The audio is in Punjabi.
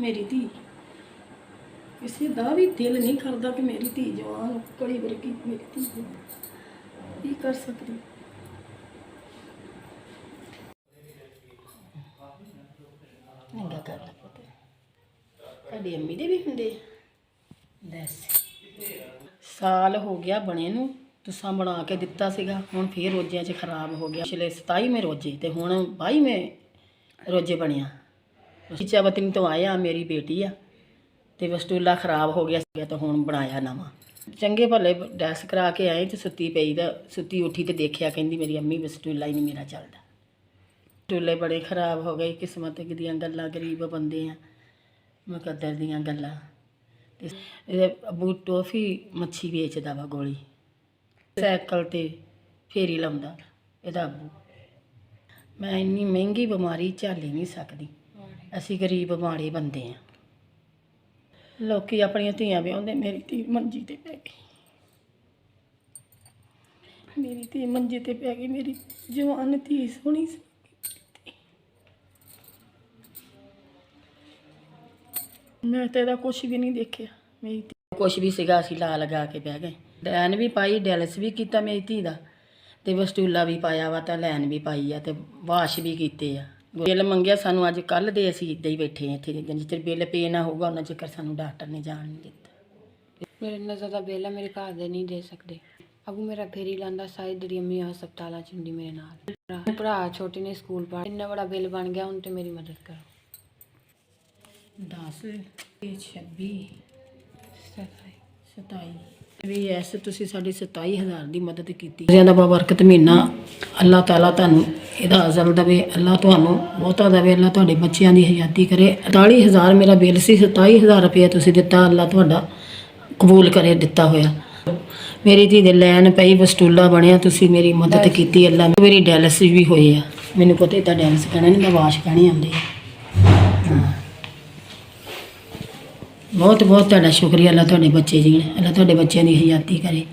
ਮੇਰੀ ਧੀ ਕਿਸੇ ਦਾ ਵੀ ਦਿਲ ਨਹੀਂ ਕਰਦਾ ਕਿ ਮੇਰੀ ਧੀ ਜਵਾਨ ਕੜੀ ਵਰਗੀ ਮੇਰੀ ਧੀ ਕੀ ਕਰ ਸਕਦੀ। ਨੰਗਾ ਕਰ ਲਾ ਪੁੱਤ, ਤੁਹਾਡੀ ਅੰਮੀ ਦੇ ਵੀ ਹੁੰਦੇ ਦੱਸ। ਸਾਲ ਹੋ ਗਿਆ ਬਣੇ ਨੂੰ, ਤੁਸਾਂ ਬਣਾ ਕੇ ਦਿੱਤਾ ਸੀਗਾ, ਹੁਣ ਫੇਰ ਰੋਜ਼ਿਆਂ 'ਚ ਖਰਾਬ ਹੋ ਗਿਆ। ਪਿਛਲੇ 27ਵੇਂ ਰੋਜ਼ੇ ਤੇ ਹੁਣ 22ਵੇਂ ਰੋਜ਼ੇ ਬਣਿਆ। ਚਵਤਨੀ ਤੋਂ ਆਇਆ, ਮੇਰੀ ਬੇਟੀ ਆ, ਤੇ ਵਸਤੂਲਾ ਖਰਾਬ ਹੋ ਗਿਆ ਸੀਗਾ ਤਾਂ ਹੁਣ ਬਣਾਇਆ ਨਵਾਂ। ਚੰਗੇ ਭਲੇ ਡੈਸ ਕਰਾ ਕੇ ਆਏ ਤੇ ਸੁੱਤੀ ਪਈ ਦਾ ਸੁੱਤੀ ਉੱਠੀ ਤੇ ਦੇਖਿਆ, ਕਹਿੰਦੀ ਮੇਰੀ ਅੰਮੀ ਵਸਤੂਲਾ ਹੀ ਨਹੀਂ ਮੇਰਾ ਚੱਲਦਾ। ਵਸਤੂਲੇ ਬੜੇ ਖਰਾਬ ਹੋ ਗਏ। ਕਿਸਮਤ ਦੀਆਂ ਗੱਲਾਂ, ਗਰੀਬ ਬੰਦੇ ਆ, ਮੁਕੱਦਰ ਦੀਆਂ ਗੱਲਾਂ। ਤੇ ਇਹਦੇ ਅੱਬੂ ਟੋਫੀ ਮੱਛੀ ਵੇਚਦਾ ਵਾ, ਗੋਲੀ ਸਾਈਕਲ ਤੇ ਫੇਰੀ ਲਾਉਂਦਾ ਇਹਦਾ ਅੱਬੂ। ਮੈਂ ਇੰਨੀ ਮਹਿੰਗੀ ਬਿਮਾਰੀ ਝੱਲ ਹੀ ਨਹੀਂ ਸਕਦੀ। ਅਸੀਂ ਗਰੀਬ ਮਾੜੇ ਬੰਦੇ ਆ। ਲੋਕੀ ਆਪਣੀਆਂ ਧੀਆਂ ਵਿਆਹੁੰਦੇ, ਮੇਰੀ ਧੀ ਮੰਜੀ ਤੇ ਪੈ ਗਈ। ਮੇਰੀ ਧੀ ਮੰਜੀ ਤੇ ਪੈ ਗਈ। ਮੇਰੀ ਜਵਾਨ ਧੀ ਸੋਹਣੀ ਸੀ। ਮੈਂ ਤਾਂ ਇਹਦਾ ਕੁਛ ਵੀ ਨਹੀਂ ਦੇਖਿਆ। ਮੇਰੀ ਧੀ ਕੁਛ ਵੀ ਸੀਗਾ, ਅਸੀਂ ਲਾ ਲਗਾ ਕੇ ਬਹਿ ਗਏ। ਲੈਨ ਵੀ ਪਾਈ, ਡੈਲਸ ਵੀ ਕੀਤਾ ਮੇਰੀ ਧੀ ਦਾ, ਤੇ ਵਸਤੂਲਾ ਵੀ ਪਾਇਆ ਵਾ, ਤਾਂ ਲੈਨ ਵੀ ਪਾਈ ਆ, ਤੇ ਵਾਸ਼ ਵੀ ਕੀਤੇ ਆ। ਬਿੱਲ ਮੰਗਿਆ ਸਾਨੂੰ ਅੱਜ ਕੱਲ੍ਹ ਦੇ, ਅਸੀਂ ਇੱਦਾਂ ਹੀ ਬੈਠੇ ਹਾਂ ਇੱਥੇ। ਜਿੰਨਾ ਚਿਰ ਬਿੱਲ ਪੇ ਨਾ ਹੋਊਗਾ ਉਹਨਾਂ ਚਿਰ ਸਾਨੂੰ ਡਾਕਟਰ ਨੇ ਜਾਣ ਨਹੀਂ ਦਿੱਤਾ। ਮੇਰੇ ਇੰਨਾ ਜ਼ਿਆਦਾ ਬਿੱਲ ਆ, ਮੇਰੇ ਘਰ ਦੇ ਨਹੀਂ ਦੇ ਸਕਦੇ। ਅੱਬੂ ਮੇਰਾ ਫੇਰੀ ਲਾਂਦਾ, ਸਾਰੀ ਜਿਹੜੀ ਅੰਮੀ ਹਸਪਤਾਲਾਂ 'ਚ ਹੁੰਦੀ ਮੇਰੇ ਨਾਲ। ਭਰਾ ਛੋਟੇ ਨੇ ਸਕੂਲ ਪੜ੍ਹ, ਇੰਨਾ ਬੜਾ ਬਿੱਲ ਬਣ ਗਿਆ ਹੁਣ, ਤੇ ਮੇਰੀ ਮਦਦ ਕਰੋ। 10 26 27 ਵੀ ਐਸ ਤੁਸੀਂ ਸਾਡੀ 27,000 ਦੀ ਮਦਦ ਕੀਤੀ। ਜਿਆਦਾ ਬਰਕਤ ਮਹੀਨਾ ਅੱਲਾਹ ਤਾਲਾ ਤੁਹਾਨੂੰ ਇਹਦਾ ਅਜ਼ਲ ਦੇਵੇ, ਅੱਲਾਹ ਤੁਹਾਨੂੰ ਬਹੁਤਾ ਦੇਵੇ, ਅੱਲਾਹ ਤੁਹਾਡੇ ਬੱਚਿਆਂ ਦੀ ਹਯਾਤੀ ਕਰੇ। 48,000 ਮੇਰਾ ਬਿੱਲ ਸੀ, 27,000 ਰੁਪਇਆ ਤੁਸੀਂ ਦਿੱਤਾ, ਅੱਲਾਹ ਤੁਹਾਡਾ ਕਬੂਲ ਕਰੇ ਦਿੱਤਾ ਹੋਇਆ। ਮੇਰੀ ਧੀ ਦੇ ਲੈਣ ਪਈ, ਵਸਤੂਲਾ ਬਣਿਆ, ਤੁਸੀਂ ਮੇਰੀ ਮਦਦ ਕੀਤੀ। ਅੱਲਾਹ ਮੇਰੀ ਡੈਲਸ ਵੀ ਹੋਏ ਆ, ਮੈਨੂੰ ਪਤਾ ਤਾਂ ਡੈਲਸ ਕਹਿਣਾ ਨਹੀਂ, ਮੈਂ ਵਾਸ਼ ਕਹਿਣੀ ਆਉਂਦੀ ਆ। ਬਹੁਤ ਬਹੁਤ ਤੁਹਾਡਾ ਸ਼ੁਕਰੀਆ। ਅੱਲਾਹ ਤੁਹਾਡੇ ਬੱਚੇ ਜੀਣ, ਅੱਲਾਹ ਤੁਹਾਡੇ ਬੱਚਿਆਂ ਦੀ ਹਯਾਤੀ ਕਰੇ।